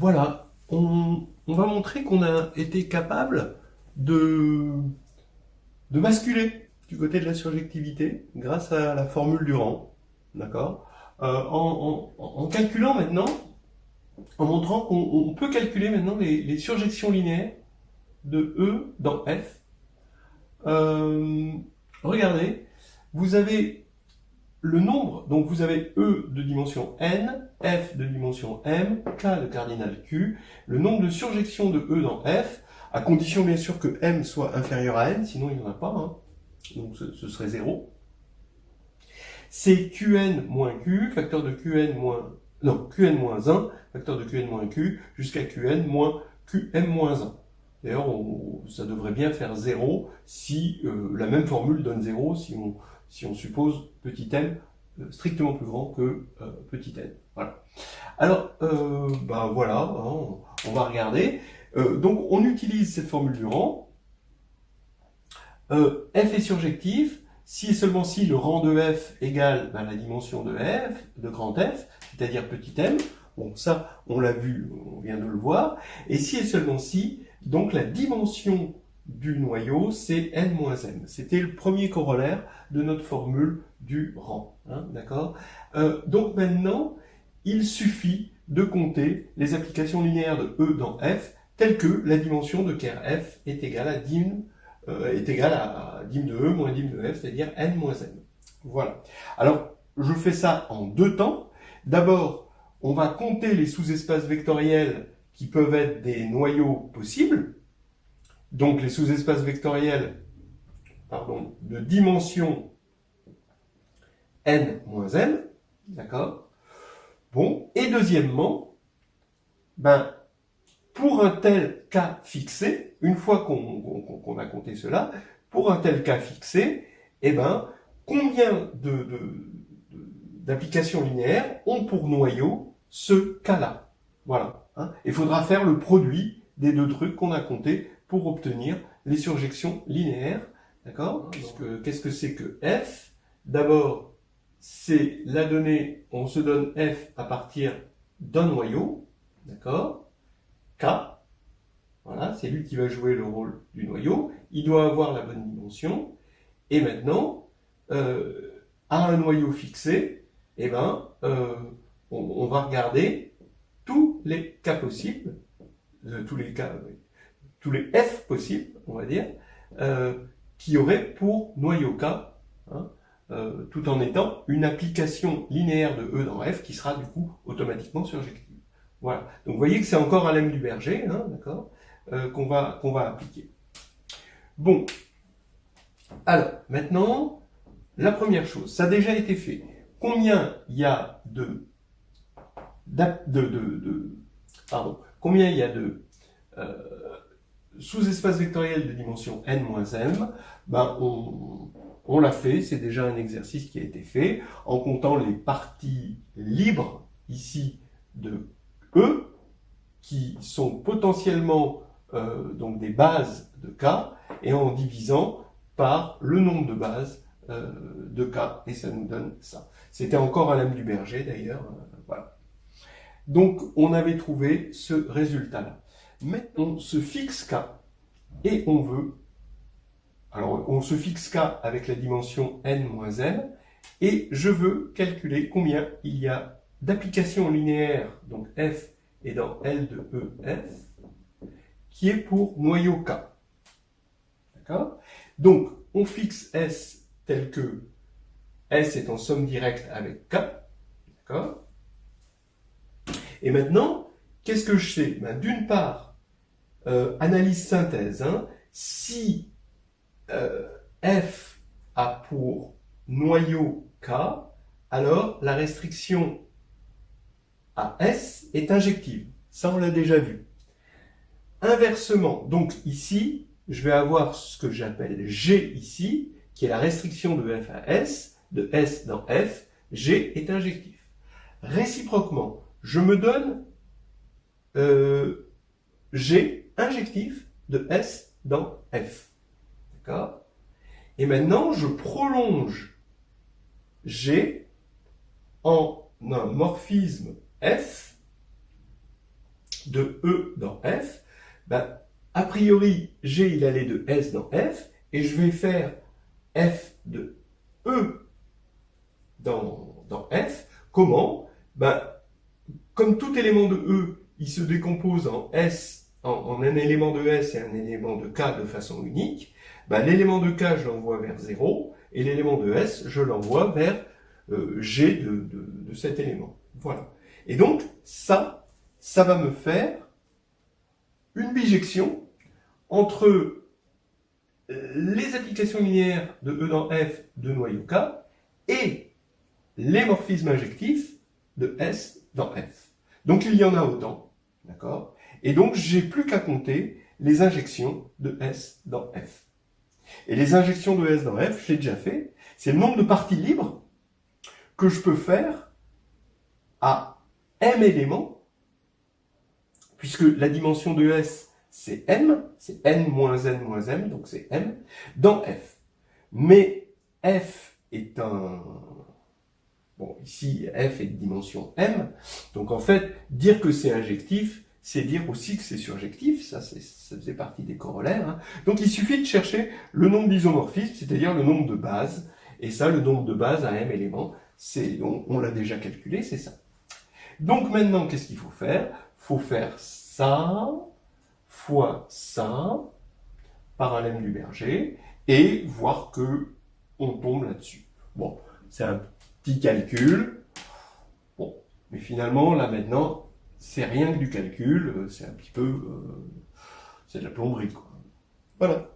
Voilà, on va montrer qu'on a été capable de, de basculer du côté de la surjectivité grâce à la formule du rang. D'accord. En calculant maintenant, en montrant qu'on peut calculer maintenant les surjections linéaires de E dans F. Regardez, vous avez le nombre, donc vous avez E de dimension n, F de dimension m, K de cardinal Q, le nombre de surjections de E dans F, à condition bien sûr que m soit inférieur à n, sinon il n'y en a pas, hein. Donc ce serait 0. C'est Qn moins Q, facteur de Qn moins... Non, Qn moins 1, facteur de Qn moins Q, jusqu'à Qn moins Qm moins 1. D'ailleurs, ça devrait bien faire 0 si la même formule donne 0 si on suppose petit m strictement plus grand que petit n. Voilà. Alors, voilà, hein, on va regarder. Donc, on utilise cette formule du rang. F est surjectif si et seulement si le rang de F égale la dimension de F, de grand F, c'est-à-dire petit m. Bon, ça, on l'a vu, on vient de le voir. Et si et seulement si, donc la dimension du noyau, c'est n-m. C'était le premier corollaire de notre formule du rang. Hein, d'accord. Donc maintenant, il suffit de compter les applications linéaires de E dans F, telles que la dimension de ker F est égale à dim de E moins dim de F, c'est-à-dire n-m. Voilà. Alors, je fais ça en deux temps. D'abord, on va compter les sous-espaces vectoriels qui peuvent être des noyaux possibles. Donc les sous-espaces vectoriels de dimension n-m, d'accord. Bon, et deuxièmement, pour un tel cas fixé, une fois qu'on a compté cela, pour un tel cas fixé, combien d'applications linéaires ont pour noyau ce cas-là? Voilà. Hein. Il faudra faire le produit des deux trucs qu'on a comptés pour obtenir les surjections linéaires. D'accord? Qu'est-ce que c'est que F? D'abord, c'est la donnée, on se donne F à partir d'un noyau. D'accord? K. Voilà, c'est lui qui va jouer le rôle du noyau. Il doit avoir la bonne dimension. Et maintenant, à un noyau fixé, on va regarder tous les cas possibles, tous les F possibles, on va dire, qui auraient pour noyau K, hein, tout en étant une application linéaire de E dans F qui sera du coup automatiquement surjective. Voilà. Donc vous voyez que c'est encore un lemme du berger, hein, d'accord, qu'on va appliquer. Bon. Alors, maintenant, la première chose, ça a déjà été fait. Combien il y a de sous-espaces vectoriels de dimension n-m? On l'a fait, c'est déjà un exercice qui a été fait, en comptant les parties libres, ici, de E, qui sont potentiellement donc des bases de K, et en divisant par le nombre de bases de K, et ça nous donne ça. C'était encore un lemme du berger d'ailleurs, voilà. Donc on avait trouvé ce résultat-là. Maintenant on se fixe K, et on veut, alors on se fixe K avec la dimension n-m, et je veux calculer combien il y a d'applications linéaires, donc F est dans L de E, F, qui est pour noyau K. D'accord? Donc, on fixe S tel que S est en somme directe avec K. D'accord? Et maintenant, qu'est-ce que je fais? D'une part, analyse synthèse. Hein, si F a pour noyau K, alors la restriction à S est injective. Ça, on l'a déjà vu. Inversement, donc ici, je vais avoir ce que j'appelle G ici, qui est la restriction de F à S, de S dans F. G est injectif. Réciproquement, je me donne G injectif de S dans F. D'accord? Et maintenant, je prolonge G en un morphisme F de E dans F, ben, a priori, G il allait de S dans F, et je vais faire F de E dans F. Comment? Ben, comme tout élément de E, il se décompose en S, en un élément de S et un élément de K de façon unique, ben, l'élément de K, je l'envoie vers 0, et l'élément de S, je l'envoie vers G de cet élément. Voilà. Et donc, ça va me faire une bijection entre les applications linéaires de E dans F de noyau K et les morphismes injectifs de S dans F. Donc il y en a autant, d'accord? Et donc j'ai plus qu'à compter les injections de S dans F. Et les injections de S dans F, j'ai déjà fait, c'est le nombre de parties libres que je peux faire à M éléments, puisque la dimension de S, c'est M, c'est N moins N moins M, donc c'est M, dans F. Mais F est un... Bon, ici, F est de dimension M, donc en fait, dire que c'est injectif, c'est dire aussi que c'est surjectif, ça faisait partie des corollaires. Hein. Donc il suffit de chercher le nombre d'isomorphismes, c'est-à-dire le nombre de bases, et ça, le nombre de bases à M éléments, on l'a déjà calculé, c'est ça. Donc maintenant, qu'est-ce qu'il faut faire? Il faut faire ça fois ça, parallèle du berger, et voir que on tombe là-dessus. Bon, c'est un petit calcul. Bon, mais finalement, là maintenant, c'est rien que du calcul, c'est un petit peu... c'est de la plomberie, quoi. Voilà.